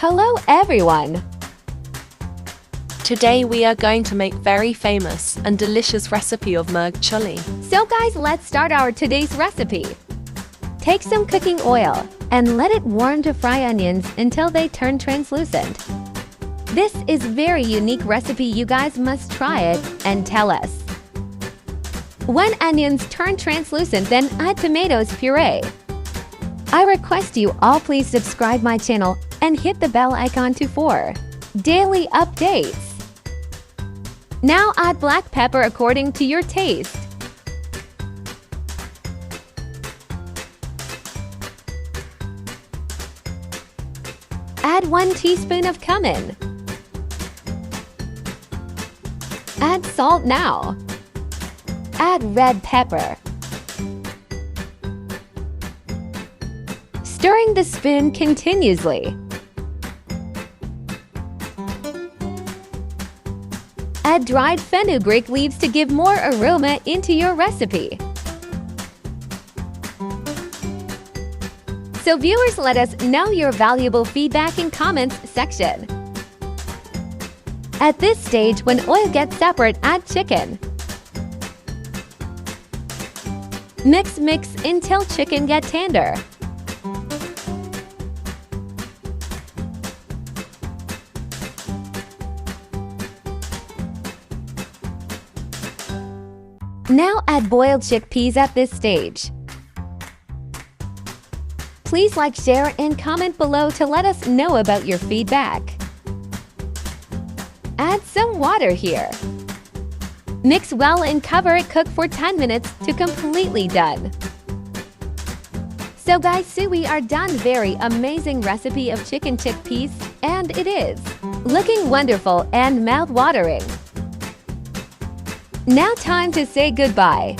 Hello everyone! Today we are going to make very famous and delicious recipe of Murgh Cholay. So guys, let's start our today's recipe. Take some cooking oil and let it warm to fry onions until they turn translucent. This is very unique recipe, you guys must try it and tell us. When onions turn translucent, then add tomatoes puree. I request you all please subscribe my channel and hit the bell icon for daily updates. Now add black pepper according to your taste. Add 1 teaspoon of cumin. Add salt now. Add red pepper. Stirring the spoon continuously. Add dried fenugreek leaves to give more aroma into your recipe. So viewers, let us know your valuable feedback in comments section. At this stage, when oil gets separate, add chicken. Mix until chicken get tender. Now add boiled chickpeas at this stage. Please like, share, and comment below to let us know about your feedback. Add some water here. Mix well and cover it, cook for 10 minutes to completely done. So guys, so we are done. Very amazing recipe of chicken chickpeas, and it is looking wonderful and mouth-watering. Now time to say goodbye.